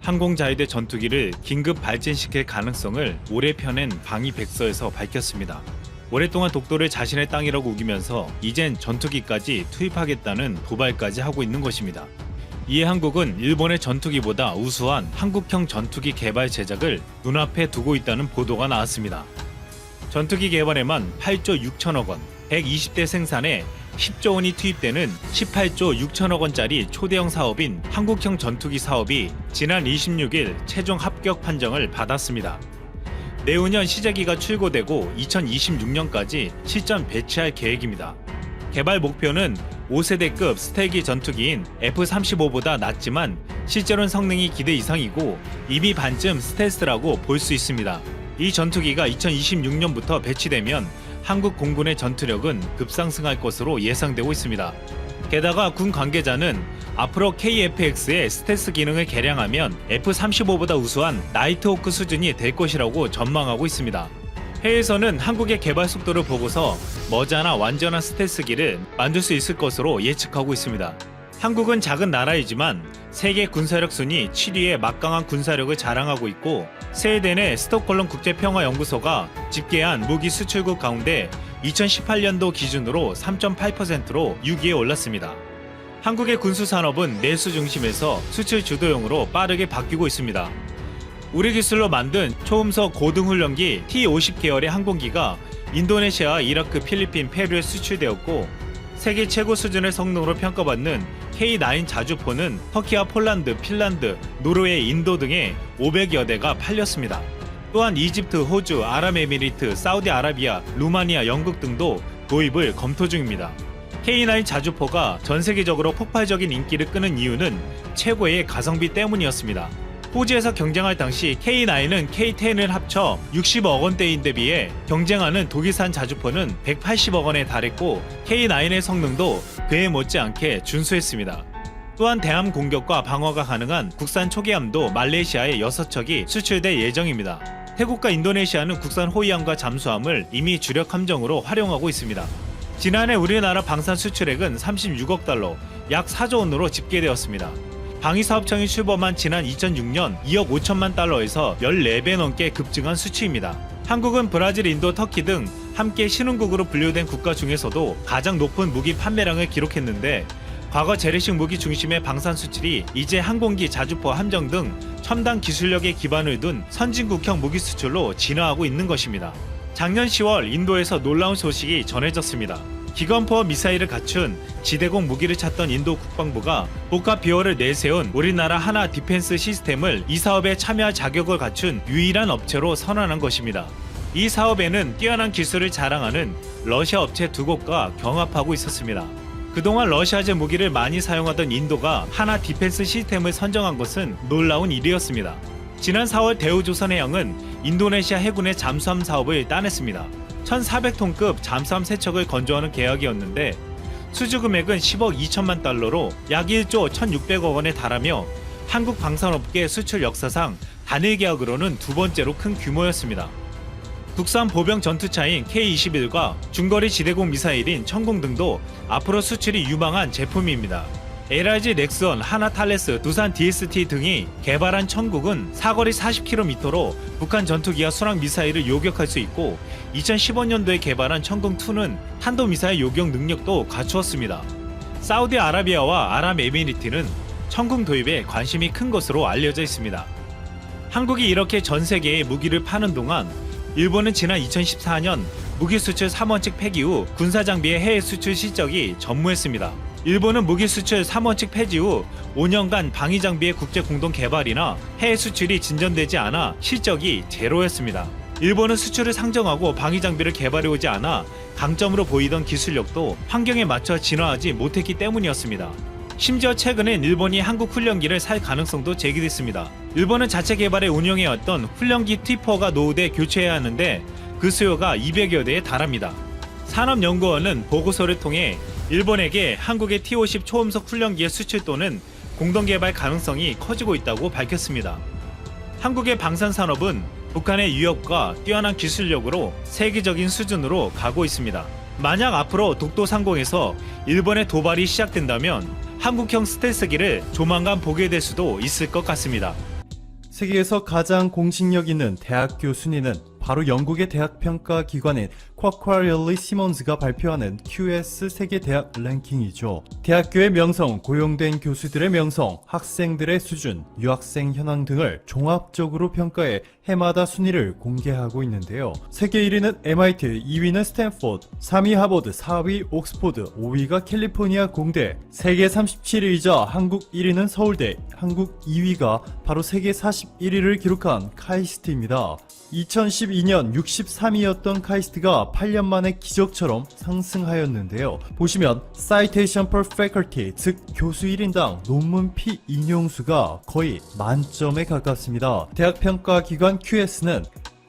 항공자위대 전투기를 긴급 발진시킬 가능성을 올해 펴낸 방위백서에서 밝혔습니다. 오랫동안 독도를 자신의 땅이라고 우기면서 이젠 전투기까지 투입하겠다는 도발까지 하고 있는 것입니다. 이에 한국은 일본의 전투기보다 우수한 한국형 전투기 개발 제작을 눈앞에 두고 있다는 보도가 나왔습니다. 전투기 개발에만 8조 6천억 원, 120대 생산에 10조 원이 투입되는 18조 6천억 원짜리 초대형 사업인 한국형 전투기 사업이 지난 26일 최종 합격 판정을 받았습니다. 내후년 시제기가 출고되고 2026년까지 실전 배치할 계획입니다. 개발 목표는 5세대급 스텔기 전투기인 F-35보다 낮지만 실제로는 성능이 기대 이상이고 이미 반쯤 스텔스라고 볼 수 있습니다. 이 전투기가 2026년부터 배치되면 한국 공군의 전투력은 급상승할 것으로 예상되고 있습니다. 게다가 군 관계자는 앞으로 KF-X의 스텔스 기능을 개량하면 F-35보다 우수한 나이트호크 수준이 될 것이라고 전망하고 있습니다. 해외에서는 한국의 개발 속도를 보고서 머지않아 완전한 스텔스기를 만들 수 있을 것으로 예측하고 있습니다. 한국은 작은 나라이지만 세계 군사력 순위 7위의 막강한 군사력을 자랑하고 있고 스웨덴 의 스톡홀름 국제평화연구소가 집계한 무기 수출국 가운데 2018년도 기준으로 3.8%로 6위에 올랐습니다. 한국의 군수산업은 내수 중심에서 수출 주도형으로 빠르게 바뀌고 있습니다. 우리 기술로 만든 초음속 고등훈련기 T-50 계열의 항공기가 인도네시아, 이라크, 필리핀, 페루에 수출되었고 세계 최고 수준의 성능으로 평가받는 K9 자주포는 터키와 폴란드, 핀란드, 노르웨이, 인도 등에 500여 대가 팔렸습니다. 또한 이집트, 호주, 아랍에미리트, 사우디아라비아, 루마니아, 영국 등도 도입을 검토 중입니다. K9 자주포가 전 세계적으로 폭발적인 인기를 끄는 이유는 최고의 가성비 때문이었습니다. 호주에서 경쟁할 당시 K9은 K10을 합쳐 60억 원대인데 비해 경쟁하는 독일산 자주포는 180억 원에 달했고 K9의 성능도 그에 못지않게 준수했습니다. 또한 대함 공격과 방어가 가능한 국산 초계함도 말레이시아에 6척이 수출될 예정입니다. 태국과 인도네시아는 국산 호위함과 잠수함을 이미 주력 함정으로 활용하고 있습니다. 지난해 우리나라 방산 수출액은 36억 달러, 약 4조 원으로 집계되었습니다. 방위사업청이 출범한 지난 2006년 2억 5천만 달러에서 14배 넘게 급증한 수치입니다. 한국은 브라질, 인도, 터키 등 함께 신흥국으로 분류된 국가 중에서도 가장 높은 무기 판매량을 기록했는데 과거 재래식 무기 중심의 방산 수출이 이제 항공기, 자주포, 함정 등 첨단 기술력에 기반을 둔 선진국형 무기 수출로 진화하고 있는 것입니다. 작년 10월 인도에서 놀라운 소식이 전해졌습니다. 기관포와 미사일을 갖춘 지대공 무기를 찾던 인도 국방부가 복합 비어를 내세운 우리나라 하나 디펜스 시스템을 이 사업에 참여할 자격을 갖춘 유일한 업체로 선언한 것입니다. 이 사업에는 뛰어난 기술을 자랑하는 러시아 업체 2곳과 경합하고 있었습니다. 그동안 러시아제 무기를 많이 사용하던 인도가 하나 디펜스 시스템을 선정한 것은 놀라운 일이었습니다. 지난 4월 대우조선해양은 인도네시아 해군의 잠수함 사업을 따냈습니다. 1,400톤급 잠수함 3척을 건조하는 계약이었는데 수주 금액은 10억 2천만 달러로 약 1조 1,600억 원에 달하며 한국 방산업계 수출 역사상 단일 계약으로는 두 번째로 큰 규모였습니다. 국산 보병 전투차인 K-21과 중거리 지대공 미사일인 천궁 등도 앞으로 수출이 유망한 제품입니다. LRG 넥스원, 하나탈레스, 두산 DST 등이 개발한 천궁은 사거리 40km로 북한 전투기와 순항 미사일을 요격할 수 있고 2015년도에 개발한 천궁2는 탄도미사일 요격 능력도 갖추었습니다. 사우디아라비아와 아랍에미리트는 천궁 도입에 관심이 큰 것으로 알려져 있습니다. 한국이 이렇게 전 세계에 무기를 파는 동안 일본은 지난 2014년 무기 수출 3원칙 폐기 후 군사장비의 해외 수출 실적이 전무했습니다. 일본은 무기 수출 3원칙 폐지 후 5년간 방위장비의 국제 공동 개발이나 해외 수출이 진전되지 않아 실적이 제로였습니다. 일본은 수출을 상정하고 방위장비를 개발해오지 않아 강점으로 보이던 기술력도 환경에 맞춰 진화하지 못했기 때문이었습니다. 심지어 최근엔 일본이 한국 훈련기를 살 가능성도 제기됐습니다. 일본은 자체 개발에 운영해왔던 훈련기 T4가 노후돼 교체해야 하는데 그 수요가 200여 대에 달합니다. 산업연구원은 보고서를 통해 일본에게 한국의 T-50 초음속 훈련기의 수출 또는 공동개발 가능성이 커지고 있다고 밝혔습니다. 한국의 방산산업은 북한의 위협과 뛰어난 기술력으로 세계적인 수준으로 가고 있습니다. 만약 앞으로 독도 상공에서 일본의 도발이 시작된다면 한국형 스텔스기를 조만간 보게 될 수도 있을 것 같습니다. 세계에서 가장 공신력 있는 대학교 순위는 바로 영국의 대학 평가 기관인 쿼쿼럴리 시몬즈가 발표하는 QS 세계 대학 랭킹이죠. 대학교의 명성, 고용된 교수들의 명성, 학생들의 수준, 유학생 현황 등을 종합적으로 평가해 해마다 순위를 공개하고 있는데요. 세계 1위는 MIT, 2위는 스탠포드, 3위 하버드, 4위 옥스포드, 5위가 캘리포니아 공대, 세계 37위이자 한국 1위는 서울대, 한국 2위가 바로 세계 41위를 기록한 카이스트입니다. 2012년 63위였던 카이스트가 8년 만에 기적처럼 상승하였는데요. 보시면 Citation per Faculty, 즉 교수 1인당 논문 피 인용수가 거의 만점에 가깝습니다. 대학 평가 기관 QS는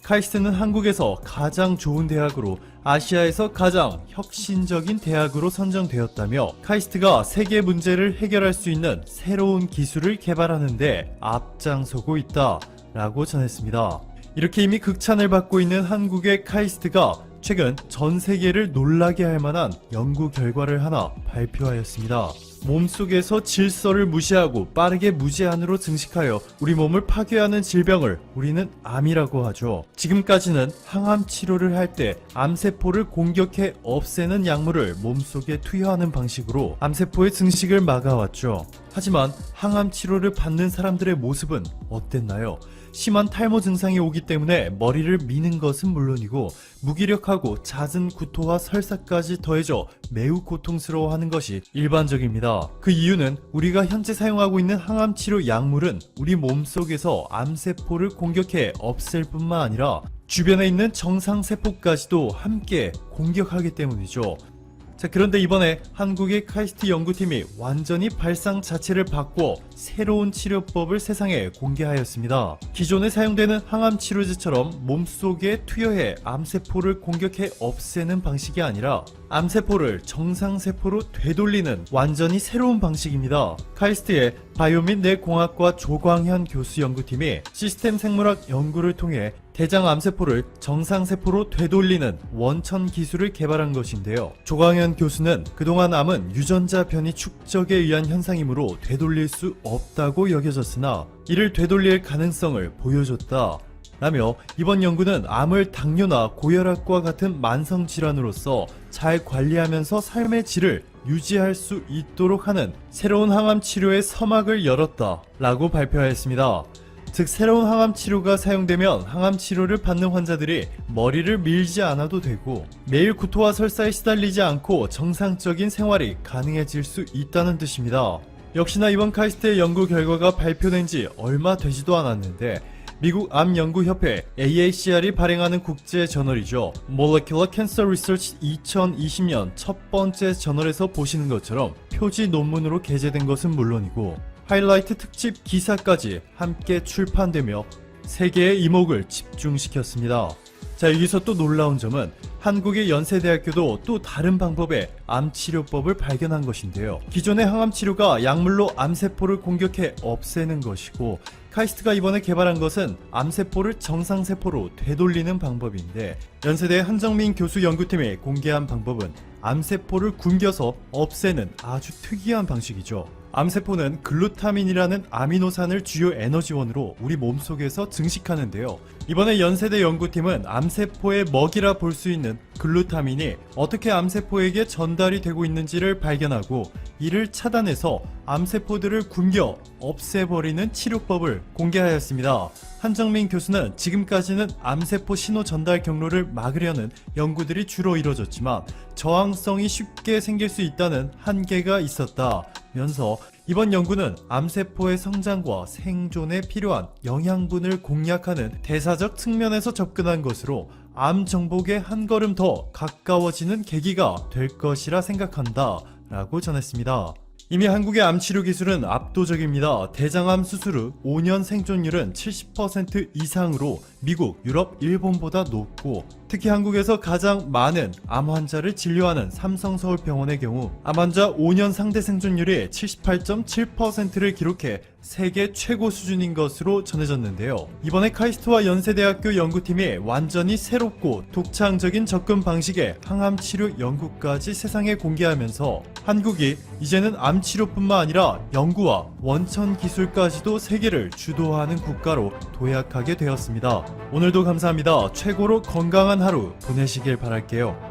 카이스트는 한국에서 가장 좋은 대학으로 아시아에서 가장 혁신적인 대학으로 선정되었다며 카이스트가 세계 문제를 해결할 수 있는 새로운 기술을 개발하는데 앞장서고 있다 라고 전했습니다. 이렇게 이미 극찬을 받고 있는 한국의 카이스트가 최근 전 세계를 놀라게 할 만한 연구 결과를 하나 발표하였습니다. 몸속에서 질서를 무시하고 빠르게 무제한으로 증식하여 우리 몸을 파괴하는 질병을 우리는 암이라고 하죠. 지금까지는 항암 치료를 할 때 암세포를 공격해 없애는 약물을 몸속에 투여하는 방식으로 암세포의 증식을 막아왔죠. 하지만 항암 치료를 받는 사람들의 모습은 어땠나요? 심한 탈모 증상이 오기 때문에 머리를 미는 것은 물론이고 무기력하고 잦은 구토와 설사까지 더해져 매우 고통스러워하는 것이 일반적입니다. 그 이유는 우리가 현재 사용하고 있는 항암 치료 약물은 우리 몸속에서 암세포를 공격해 없앨 뿐만 아니라 주변에 있는 정상세포까지도 함께 공격하기 때문이죠. 자, 그런데 이번에 한국의 카이스트 연구팀이 완전히 발상 자체를 바꿔 새로운 치료법을 세상에 공개하였습니다. 기존에 사용되는 항암 치료제처럼 몸속에 투여해 암세포를 공격해 없애는 방식이 아니라 암세포를 정상세포로 되돌리는 완전히 새로운 방식입니다. 카이스트의 바이오 및 뇌공학과 조광현 교수 연구팀이 시스템 생물학 연구를 통해 대장 암세포를 정상세포로 되돌리는 원천 기술을 개발한 것인데요. 조광현 교수는 그동안 암은 유전자 변이 축적에 의한 현상이므로 되돌릴 수 없다고 여겨졌으나 이를 되돌릴 가능성을 보여줬다 라며 이번 연구는 암을 당뇨나 고혈압과 같은 만성질환으로서 잘 관리하면서 삶의 질을 유지할 수 있도록 하는 새로운 항암 치료의 서막을 열었다 라고 발표하였습니다. 즉 새로운 항암 치료가 사용되면 항암 치료를 받는 환자들이 머리를 밀지 않아도 되고 매일 구토와 설사에 시달리지 않고 정상적인 생활이 가능해질 수 있다는 뜻입니다. 역시나 이번 카이스트의 연구 결과가 발표된 지 얼마 되지도 않았는데 미국 암연구협회 AACR이 발행하는 국제 저널이죠. Molecular Cancer Research 2020년 첫 번째 저널에서 보시는 것처럼 표지 논문으로 게재된 것은 물론이고 하이라이트 특집 기사까지 함께 출판되며 세계의 이목을 집중시켰습니다. 자, 여기서 또 놀라운 점은 한국의 연세대학교도 또 다른 방법의 암치료법을 발견한 것인데요. 기존의 항암치료가 약물로 암세포를 공격해 없애는 것이고 카이스트가 이번에 개발한 것은 암세포를 정상세포로 되돌리는 방법인데 연세대 한정민 교수 연구팀이 공개한 방법은 암세포를 굶겨서 없애는 아주 특이한 방식이죠. 암세포는 글루타민이라는 아미노산을 주요 에너지원으로 우리 몸속에서 증식하는데요. 이번에 연세대 연구팀은 암세포의 먹이라 볼 수 있는 글루타민이 어떻게 암세포에게 전달이 되고 있는지를 발견하고 이를 차단해서 암세포들을 굶겨 없애버리는 치료법을 공개하였습니다. 한정민 교수는 지금까지는 암세포 신호 전달 경로를 막으려는 연구들이 주로 이뤄졌지만 저항성이 쉽게 생길 수 있다는 한계가 있었다면서 이번 연구는 암세포의 성장과 생존에 필요한 영양분을 공략하는 대사적 측면에서 접근한 것으로 암 정복에 한 걸음 더 가까워지는 계기가 될 것이라 생각한다 라고 전했습니다. 이미 한국의 암치료 기술은 압도적입니다. 대장암 수술 후 5년 생존율은 70% 이상으로 미국, 유럽, 일본보다 높고 특히 한국에서 가장 많은 암 환자를 진료하는 삼성서울병원의 경우 암 환자 5년 상대 생존율이 78.7%를 기록해 세계 최고 수준인 것으로 전해졌는데요. 이번에 카이스트와 연세대학교 연구팀이 완전히 새롭고 독창적인 접근 방식의 항암 치료 연구까지 세상에 공개하면서 한국이 이제는 암 치료뿐만 아니라 연구와 원천 기술까지도 세계를 주도하는 국가로 도약하게 되었습니다. 오늘도 감사합니다. 최고로 건강한 하루 보내시길 바랄게요.